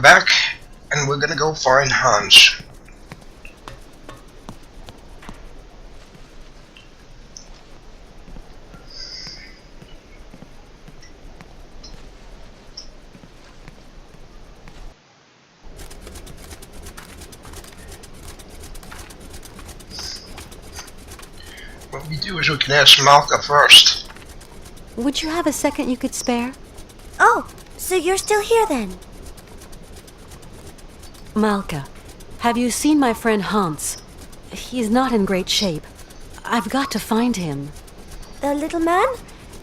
back, and we're gonna go find Hans. What we do is we can ask Malka first. Would you have a second you could spare? Oh, so you're still here then? Malka, have you seen my friend Hans? He's not in great shape. I've got to find him. The little man?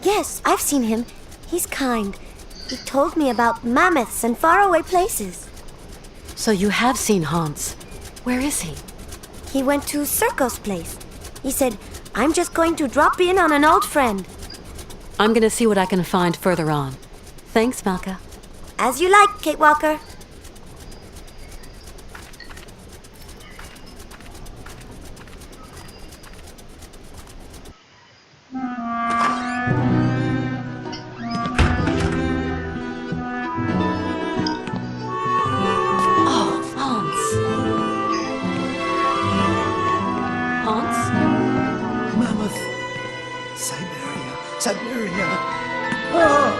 Yes, I've seen him. He's kind. He told me about mammoths and faraway places. So you have seen Hans. Where is he? He went to Circo's place. He said, I'm just going to drop in on an old friend. I'm gonna see what I can find further on. Thanks, Malka. As you like, Kate Walker. Oh, Hans. Hans? Mammoth. Syberia. Oh.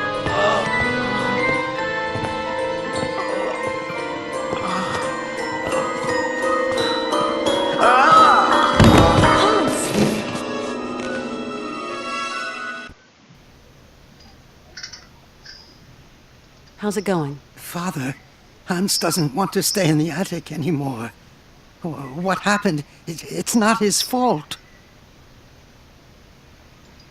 How's it going? Father, Hans doesn't want to stay in the attic anymore. What happened? It's not his fault.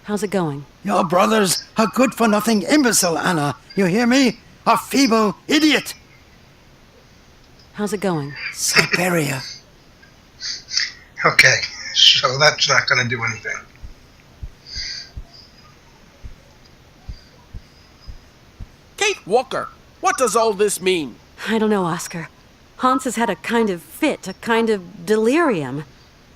How's it going? Your brother's a good-for-nothing imbecile, Anna. You hear me? A feeble idiot. How's it going? Syberia. Okay, so that's not gonna do anything. Kate Walker, what does all this mean? I don't know, Oscar. Hans has had a kind of fit, a kind of delirium.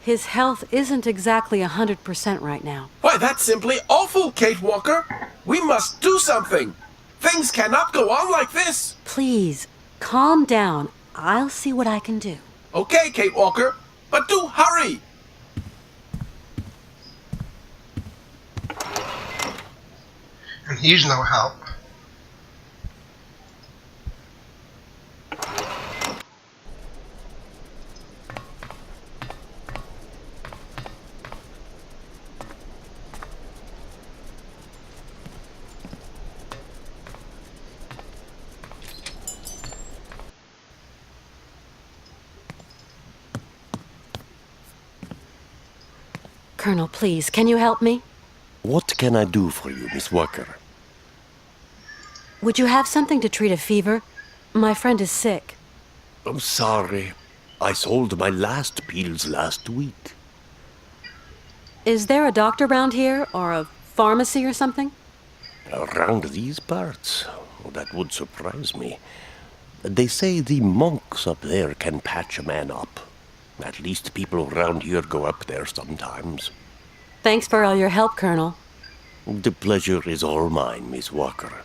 His health isn't exactly 100% right now. Why, that's simply awful, Kate Walker. We must do something. Things cannot go on like this. Please, calm down. I'll see what I can do. Okay, Kate Walker, but do hurry. And he's no help. Colonel, please, can you help me? What can I do for you, Miss Walker? Would you have something to treat a fever? My friend is sick. I'm sorry. I sold my last pills last week. Is there a doctor around here, or a pharmacy or something? Around these parts? That would surprise me. They say the monks up there can patch a man up. At least people around here go up there sometimes. Thanks for all your help, Colonel. The pleasure is all mine, Miss Walker.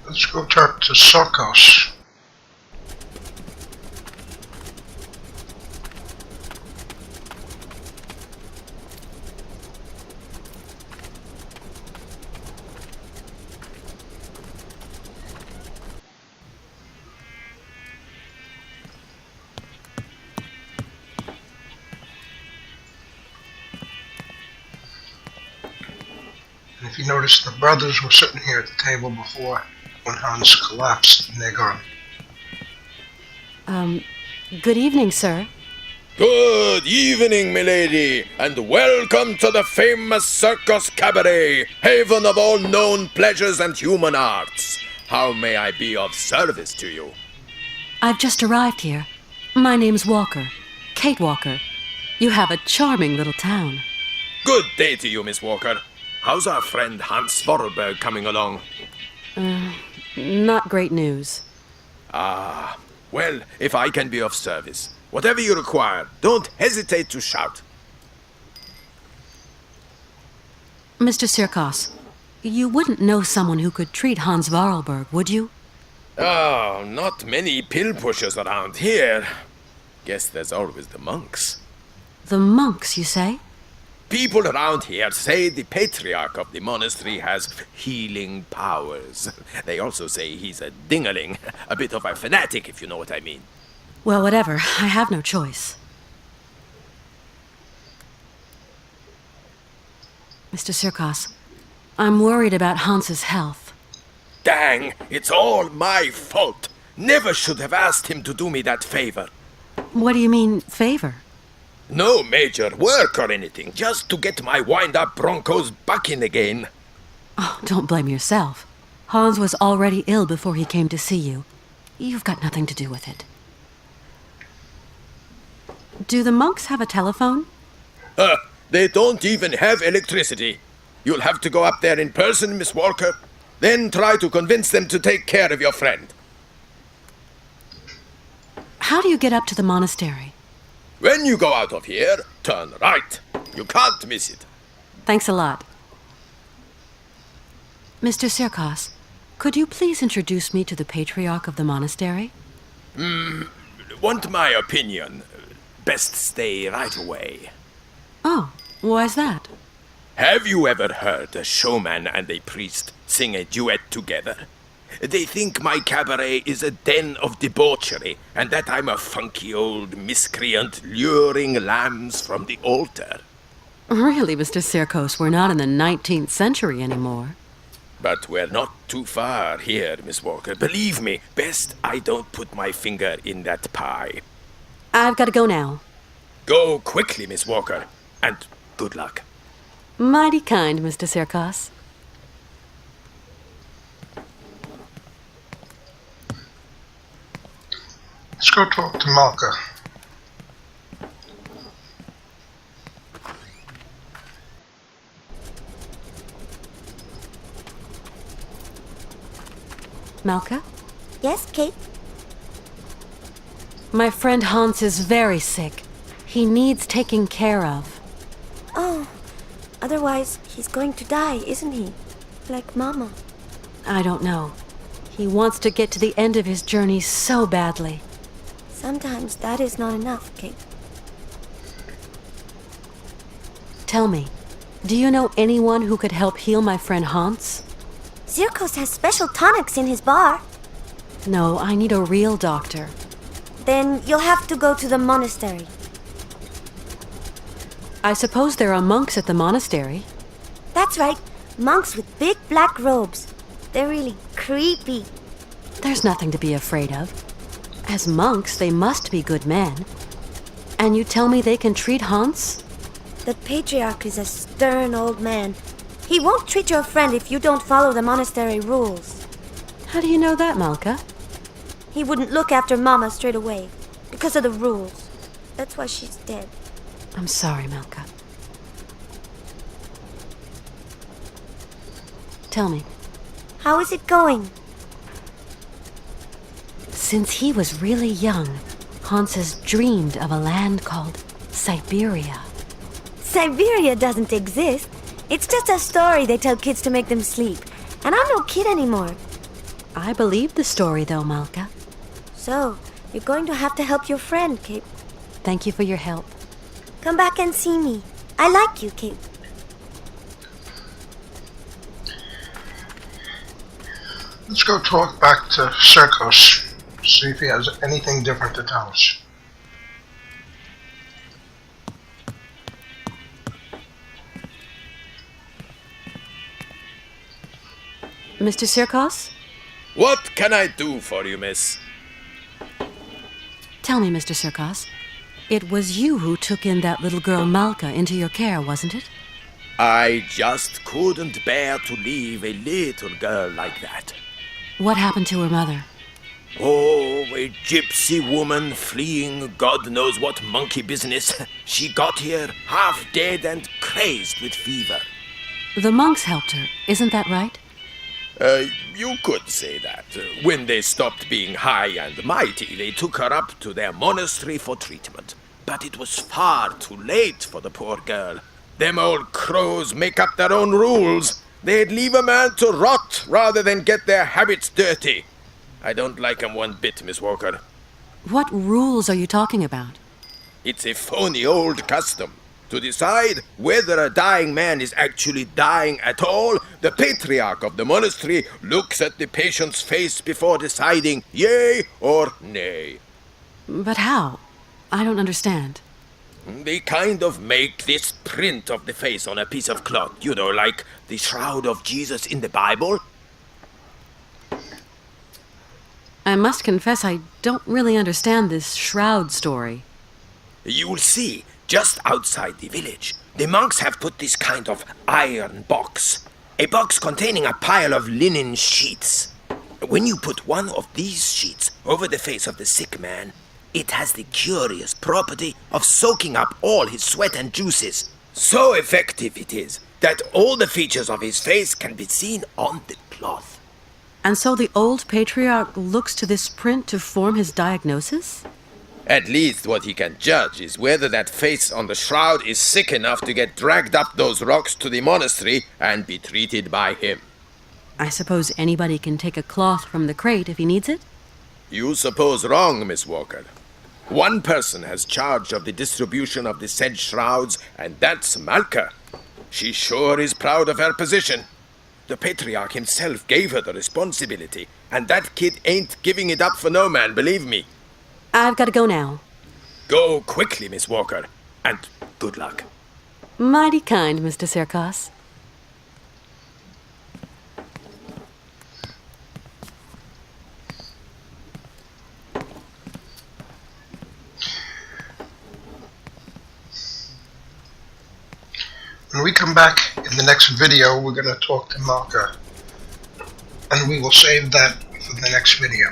Let's go talk to Sokos. And if you notice, the brothers were sitting here at the table before when Hans collapsed, and they're gone. Good evening, sir. Good evening, milady, and welcome to the famous Circus Cabaret, haven of all known pleasures and human arts. How may I be of service to you? I've just arrived here. My name's Walker. Kate Walker. You have a charming little town. Good day to you, Miss Walker. How's our friend Hans Vorarlberg coming along? Not great news. Well, if I can be of service, whatever you require, don't hesitate to shout. Mr. Sirkos, you wouldn't know someone who could treat Hans Vorarlberg, would you? Oh, not many pill pushers around here. Guess there's always the monks. The monks, you say? People around here say the patriarch of the monastery has healing powers. They also say he's a dingaling, a bit of a fanatic, if you know what I mean. Well, whatever. I have no choice. Mr. Sirkos, I'm worried about Hans's health. Dang, it's all my fault. Never should have asked him to do me that favor. What do you mean, favor? No major work or anything, just to get my wind-up Broncos bucking again. Oh, don't blame yourself. Hans was already ill before he came to see you. You've got nothing to do with it. Do the monks have a telephone? They don't even have electricity. You'll have to go up there in person, Miss Walker. Then try to convince them to take care of your friend. How do you get up to the monastery? When you go out of here, turn right. You can't miss it. Thanks a lot. Mr. Sirkos, could you please introduce me to the patriarch of the monastery? Want my opinion? Best stay right away. Oh, why's that? Have you ever heard a showman and a priest sing a duet together? They think my cabaret is a den of debauchery, and that I'm a funky old miscreant luring lambs from the altar. Really, Mr. Sirkos, we're not in the 19th century anymore. But we're not too far here, Miss Walker. Believe me, best I don't put my finger in that pie. I've got to go now. Go quickly, Miss Walker, and good luck. Mighty kind, Mr. Sirkos. Let's go talk to Malka. Malka? Yes, Kate? My friend Hans is very sick. He needs taking care of. Oh, otherwise he's going to die, isn't he? Like Mama. I don't know. He wants to get to the end of his journey so badly. Sometimes that is not enough, Kate. Tell me, do you know anyone who could help heal my friend Hans? Zirkos has special tonics in his bar. No, I need a real doctor. Then you'll have to go to the monastery. I suppose there are monks at the monastery. That's right. Monks with big black robes. They're really creepy. There's nothing to be afraid of. As monks, they must be good men. And you tell me they can treat Hans? The patriarch is a stern old man. He won't treat your friend if you don't follow the monastery rules. How do you know that, Malka? He wouldn't look after Mama straight away because of the rules. That's why she's dead. I'm sorry, Malka. Tell me, How is it going? since he was really young, Hans has dreamed of a land called Syberia. Syberia doesn't exist. It's just a story they tell kids to make them sleep. And I'm no kid anymore. I believe the story, though, Malka. So, you're going to have to help your friend, Kate. Thank you for your help. Come back and see me. I like you, Kate. Let's go talk back to Sirkos. See if he has anything different to tell us. Mr. Sirkos? What can I do for you, miss? Tell me, Mr. Sirkos. It was you who took in that little girl Malka into your care, wasn't it? I just couldn't bear to leave a little girl like that. What happened to her mother? Oh, a gypsy woman fleeing God knows what monkey business. She got here half dead and crazed with fever. The monks helped her, isn't that right? You could say that. When they stopped being high and mighty, they took her up to their monastery for treatment. But it was far too late for the poor girl. Them old crows make up their own rules. They'd leave a man to rot rather than get their habits dirty. I don't like 'em one bit, Miss Walker. What rules are you talking about? It's a phony old custom. To decide whether a dying man is actually dying at all, the patriarch of the monastery looks at the patient's face before deciding yea or nay. But how? I don't understand. They kind of make this print of the face on a piece of cloth, you know, like the shroud of Jesus in the Bible. I must confess I don't really understand this shroud story. You'll see, just outside the village, the monks have put this kind of iron box. A box containing a pile of linen sheets. When you put one of these sheets over the face of the sick man, it has the curious property of soaking up all his sweat and juices. So effective it is that all the features of his face can be seen on the cloth. And so the old patriarch looks to this print to form his diagnosis? At least what he can judge is whether that face on the shroud is sick enough to get dragged up those rocks to the monastery and be treated by him. I suppose anybody can take a cloth from the crate if he needs it? You suppose wrong, Miss Walker. One person has charge of the distribution of the said shrouds, and that's Malka. She sure is proud of her position. The patriarch himself gave her the responsibility, and that kid ain't giving it up for no man, believe me. I've got to go now. Go quickly, Miss Walker, and good luck. Mighty kind, Mr. Sirkos. When we come back in the next video, we're going to talk to Malka. And we will save that for the next video.